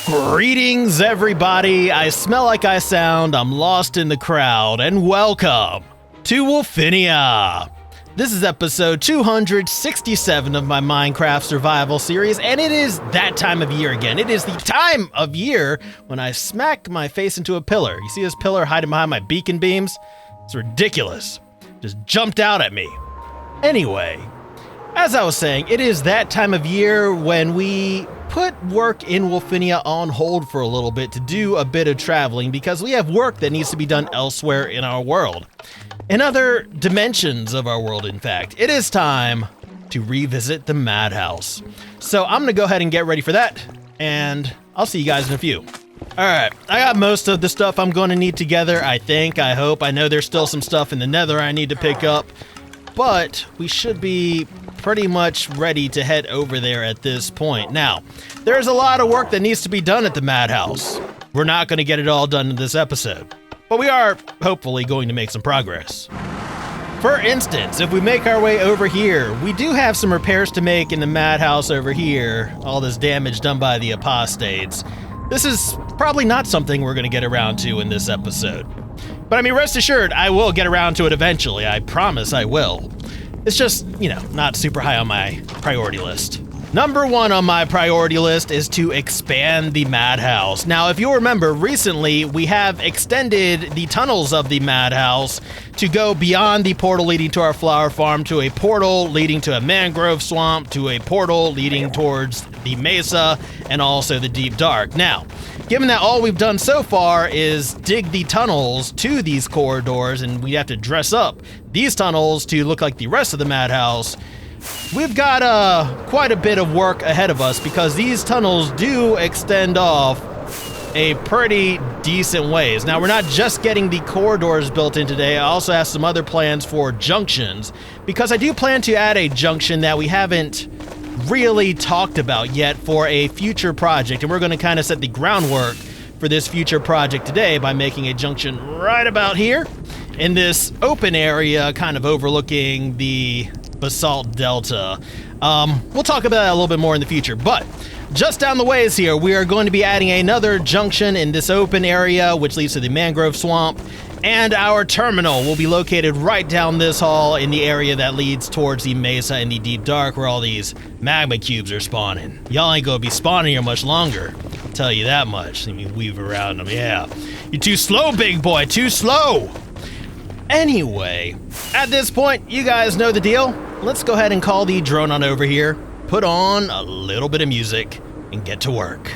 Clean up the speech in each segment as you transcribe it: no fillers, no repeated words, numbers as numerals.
Greetings, everybody. I smell like I sound. I'm lost in the crowd, and welcome to Wolfinia. This is episode 267 of my Minecraft survival series, and it is that time of year again. It is the time of year when I smack my face into a pillar. You see this pillar hiding behind my beacon beams? It's ridiculous. Just jumped out at me. Anyway, as I was saying, it is that time of year when we put work in Wolfinia on hold for a little bit to do a bit of traveling because we have work that needs to be done elsewhere in our world. In other dimensions of our world, in fact. It is time to revisit the Madhouse. So I'm gonna go ahead and get ready for that, and I'll see you guys in a few. Alright, I got most of the stuff I'm gonna need together, I think, I hope. I know there's still some stuff in the Nether I need to pick up, but we should be pretty much ready to head over there at this point. Now, there's a lot of work that needs to be done at the Madhouse. We're not gonna get it all done in this episode, but we are hopefully going to make some progress. For instance, if we make our way over here, we do have some repairs to make in the Madhouse over here. All this damage done by the apostates. This is probably not something we're going to get around to in this episode. But I mean, rest assured, I will get around to it eventually. I promise I will. It's just, not super high on my priority list. Number one on my priority list is to expand the Madhouse. Now, if you remember, recently we have extended the tunnels of the Madhouse to go beyond the portal leading to our flower farm, to a portal leading to a mangrove swamp, to a portal leading towards the mesa, and also the deep dark. Now, given that all we've done so far is dig the tunnels to these corridors, and we have to dress up these tunnels to look like the rest of the Madhouse, we've got quite a bit of work ahead of us because these tunnels do extend off a pretty decent ways. Now, we're not just getting the corridors built in today. I also have some other plans for junctions because I do plan to add a junction that we haven't really talked about yet for a future project, and we're going to kind of set the groundwork for this future project today by making a junction right about here in this open area kind of overlooking the Basalt Delta. We'll talk about that a little bit more in the future, but just down the ways here, we are going to be adding another junction in this open area, which leads to the mangrove swamp, and our terminal will be located right down this hall in the area that leads towards the mesa and the deep dark where all these magma cubes are spawning. Y'all ain't gonna be spawning here much longer, I'll tell you that much. I mean, weave around them, yeah. You're too slow, big boy, too slow! Anyway, at this point, you guys know the deal. Let's go ahead and call the drone on over here, put on a little bit of music, and get to work.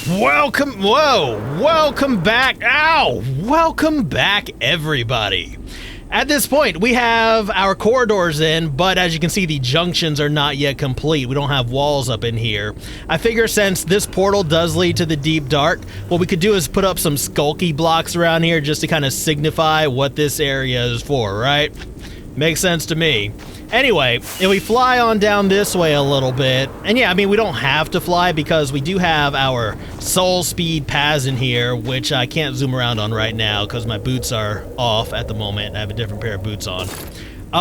Welcome back. Ow! Welcome back, everybody. At this point, we have our corridors in, but as you can see, the junctions are not yet complete. We don't have walls up in here. I figure since this portal does lead to the deep dark, what we could do is put up some skulky blocks around here just to kind of signify what this area is for, right? Makes sense to me. Anyway, if we fly on down this way a little bit, and yeah, I mean, we don't have to fly because we do have our soul speed paths in here, which I can't zoom around on right now because my boots are off at the moment. I have a different pair of boots on.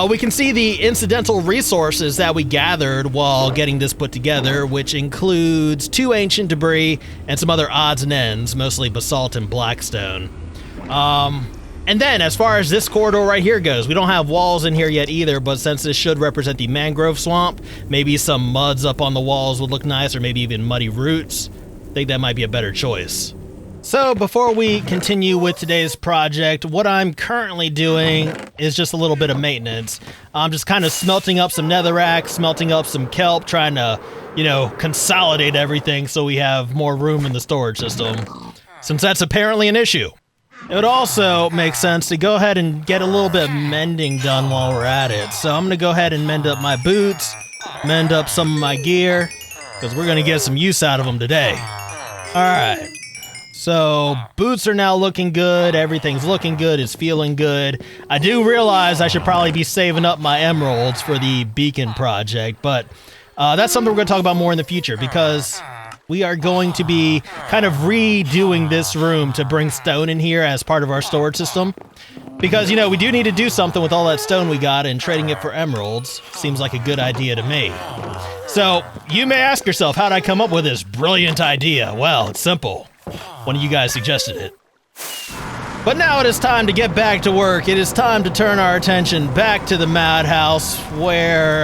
We can see the incidental resources that we gathered while getting this put together, which includes 2 ancient debris and some other odds and ends, mostly basalt and blackstone. And then, as far as this corridor right here goes, we don't have walls in here yet either, but since this should represent the mangrove swamp, maybe some muds up on the walls would look nice, or maybe even muddy roots. I think that might be a better choice. So, before we continue with today's project, what I'm currently doing is just a little bit of maintenance. I'm just kind of smelting up some netherrack, smelting up some kelp, trying to, consolidate everything so we have more room in the storage system, since that's apparently an issue. It would also make sense to go ahead and get a little bit of mending done while we're at it. So I'm going to go ahead and mend up my boots, mend up some of my gear, because we're going to get some use out of them today. Alright, so boots are now looking good, everything's looking good, it's feeling good. I do realize I should probably be saving up my emeralds for the beacon project, but that's something we're going to talk about more in the future, because we are going to be kind of redoing this room to bring stone in here as part of our storage system. Because, we do need to do something with all that stone we got, and trading it for emeralds seems like a good idea to me. So, you may ask yourself, how'd I come up with this brilliant idea? Well, it's simple. One of you guys suggested it. But now it is time to get back to work. It is time to turn our attention back to the Madhouse, where,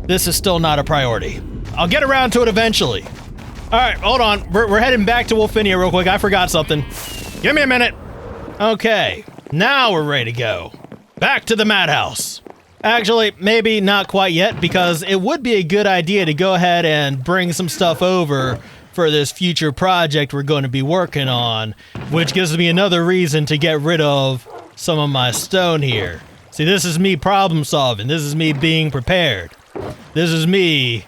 this is still not a priority. I'll get around to it eventually. All right, hold on. We're heading back to Wolfinia real quick. I forgot something. Give me a minute. Okay, now we're ready to go. Back to the Madhouse. Actually, maybe not quite yet, because it would be a good idea to go ahead and bring some stuff over for this future project we're going to be working on, which gives me another reason to get rid of some of my stone here. See, this is me problem solving. This is me being prepared. This is me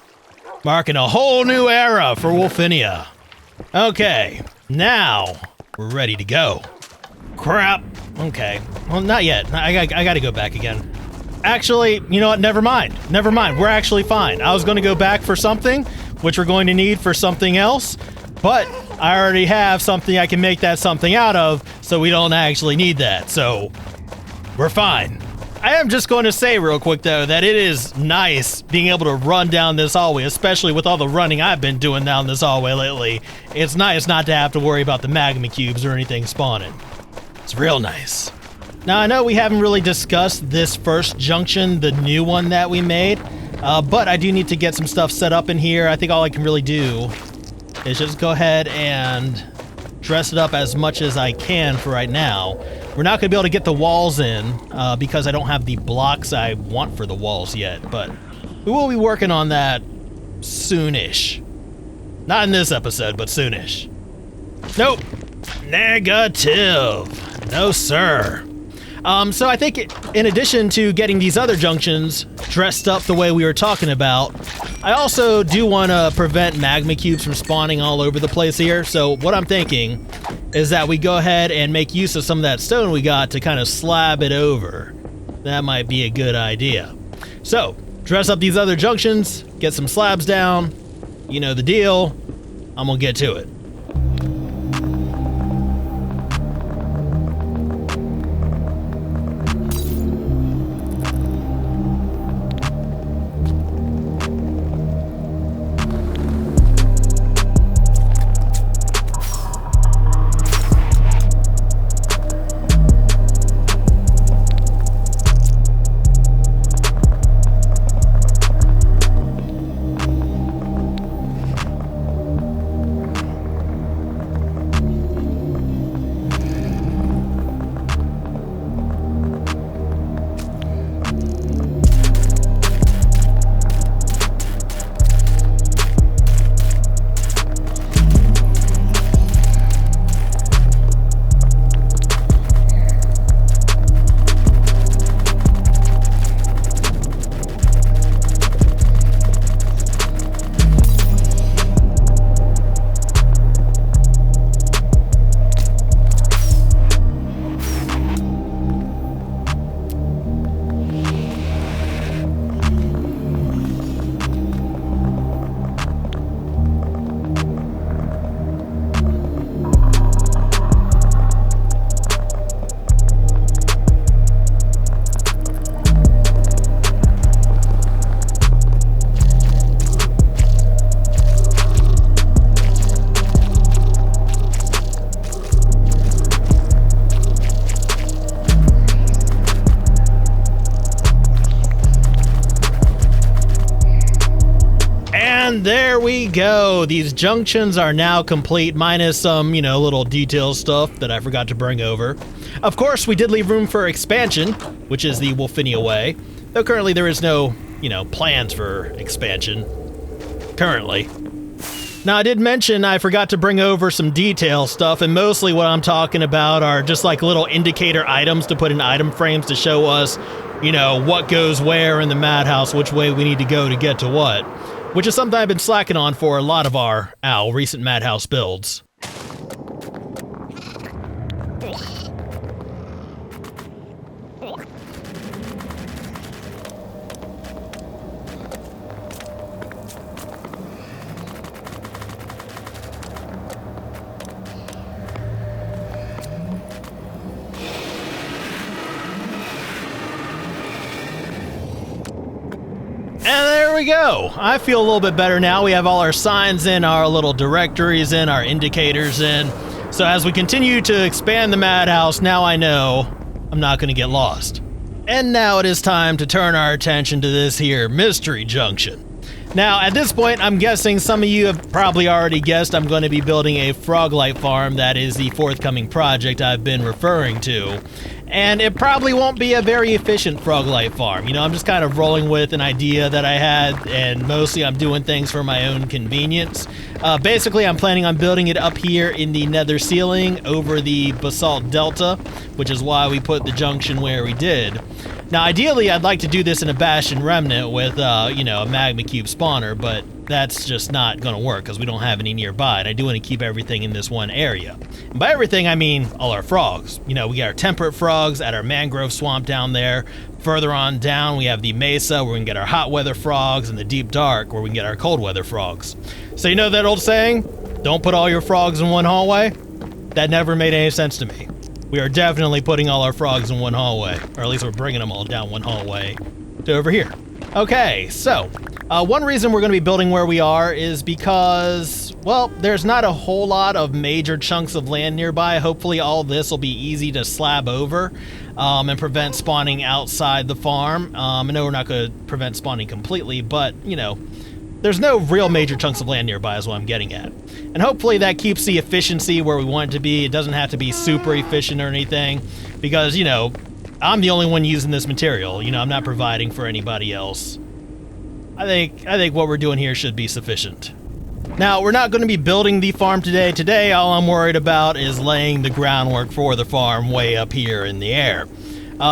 marking a whole new era for Wolfinia. Okay, now we're ready to go. Crap. Okay, well, not yet. I gotta go back again. Actually, you know what? Never mind. We're actually fine. I was going to go back for something, which we're going to need for something else, but I already have something I can make that something out of, so we don't actually need that. So we're fine. I am just going to say real quick, though, that it is nice being able to run down this hallway, especially with all the running I've been doing down this hallway lately. It's nice not to have to worry about the magma cubes or anything spawning. It's real nice. Now, I know we haven't really discussed this first junction, the new one that we made, but I do need to get some stuff set up in here. I think all I can really do is just go ahead and dress it up as much as I can for right now. We're not going to be able to get the walls in because I don't have the blocks I want for the walls yet, but we will be working on that soonish. Not in this episode, but soonish. Nope. Negative. No, sir. So I think in addition to getting these other junctions dressed up the way we were talking about, I also do want to prevent magma cubes from spawning all over the place here. So what I'm thinking is that we go ahead and make use of some of that stone we got to kind of slab it over. That might be a good idea. So dress up these other junctions, get some slabs down. You know the deal. I'm gonna get to it. And there we go. These junctions are now complete, minus some, little detail stuff that I forgot to bring over. Of course, we did leave room for expansion, which is the Wolfinia way. Though currently there is no, plans for expansion. Currently. Now, I did mention I forgot to bring over some detail stuff, and mostly what I'm talking about are just like little indicator items to put in item frames to show us, what goes where in the Madhouse, which way we need to go to get to what. Which is something I've been slacking on for a lot of our recent Madhouse builds. And there we go. I feel a little bit better now. We have all our signs in, our little directories in, our indicators in. So as we continue to expand the Madhouse, now I know I'm not going to get lost. And now it is time to turn our attention to this here mystery junction. Now, at this point, I'm guessing some of you have probably already guessed I'm going to be building a frog-light farm. That is the forthcoming project I've been referring to. And it probably won't be a very efficient frog-light farm. I'm just kind of rolling with an idea that I had, and mostly I'm doing things for my own convenience. Basically, I'm planning on building it up here in the nether ceiling over the basalt delta, which is why we put the junction where we did. Now, ideally, I'd like to do this in a Bastion Remnant with, a magma cube spawner, but that's just not going to work because we don't have any nearby, and I do want to keep everything in this one area. And by everything, I mean all our frogs. We got our temperate frogs at our mangrove swamp down there. Further on down, we have the mesa where we can get our hot weather frogs, and the deep dark where we can get our cold weather frogs. So you know that old saying, don't put all your frogs in one hallway? That never made any sense to me. We are definitely putting all our frogs in one hallway, or at least we're bringing them all down one hallway to over here. Okay, so one reason we're going to be building where we are is because, well, there's not a whole lot of major chunks of land nearby. Hopefully all this will be easy to slab over and prevent spawning outside the farm. I know we're not going to prevent spawning completely, but, there's no real major chunks of land nearby is what I'm getting at. And hopefully that keeps the efficiency where we want it to be. It doesn't have to be super efficient or anything because, I'm the only one using this material. I'm not providing for anybody else. I think what we're doing here should be sufficient. Now, we're not going to be building the farm today. Today, all I'm worried about is laying the groundwork for the farm way up here in the air.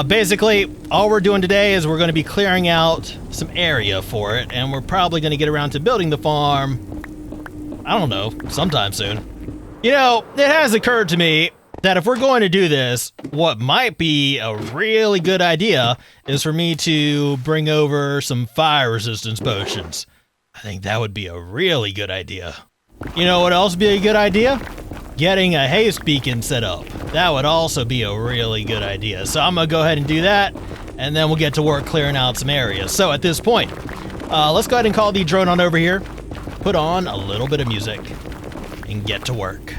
Basically, all we're doing today is we're going to be clearing out some area for it, and we're probably going to get around to building the farm, I don't know, sometime soon. It has occurred to me that if we're going to do this, what might be a really good idea is for me to bring over some fire resistance potions. I think that would be a really good idea. You know what else would be a good idea? Getting a haste beacon set up. That would also be a really good idea. So I'm going to go ahead and do that, and then we'll get to work clearing out some areas. So at this point, let's go ahead and call the drone on over here, put on a little bit of music, and get to work.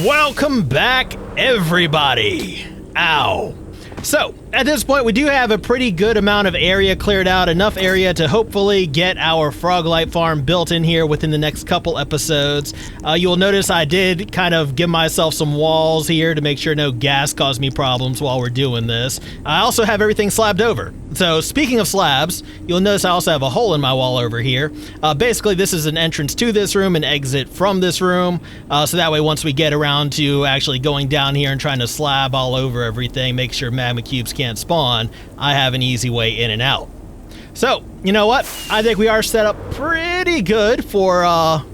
Welcome back, everybody. Ow. So, at this point, we do have a pretty good amount of area cleared out, enough area to hopefully get our frog light farm built in here within the next couple episodes. You'll notice I did kind of give myself some walls here to make sure no gas caused me problems while we're doing this. I also have everything slabbed over. So, speaking of slabs, you'll notice I also have a hole in my wall over here. Basically, this is an entrance to this room and exit from this room. So that way, once we get around to actually going down here and trying to slab all over everything, make sure magma cubes can't spawn, I have an easy way in and out. So, you know what? I think we are set up pretty good for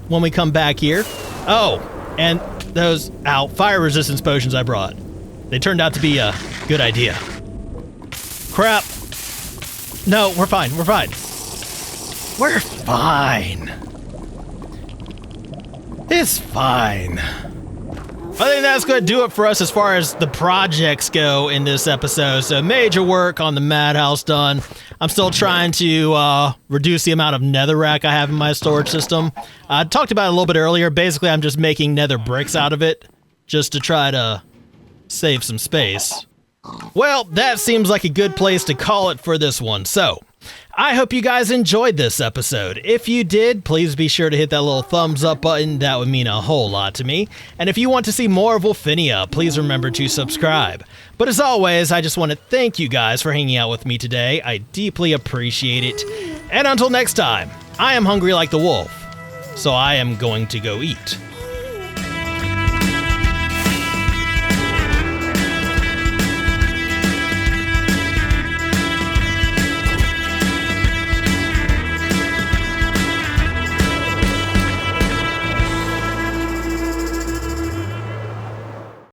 when we come back here. Oh, and those fire resistance potions I brought. They turned out to be a good idea. Crap. No, we're fine. We're fine. We're fine. It's fine. I think that's going to do it for us as far as the projects go in this episode. So major work on the Madhouse done. I'm still trying to reduce the amount of netherrack I have in my storage system. I talked about it a little bit earlier. Basically, I'm just making nether bricks out of it just to try to save some space. Well, that seems like a good place to call it for this one. So, I hope you guys enjoyed this episode. If you did, please be sure to hit that little thumbs up button. That would mean a whole lot to me. And if you want to see more of Wolfinia, please remember to subscribe. But as always, I just want to thank you guys for hanging out with me today. I deeply appreciate it. And until next time, I am hungry like the wolf, so I am going to go eat.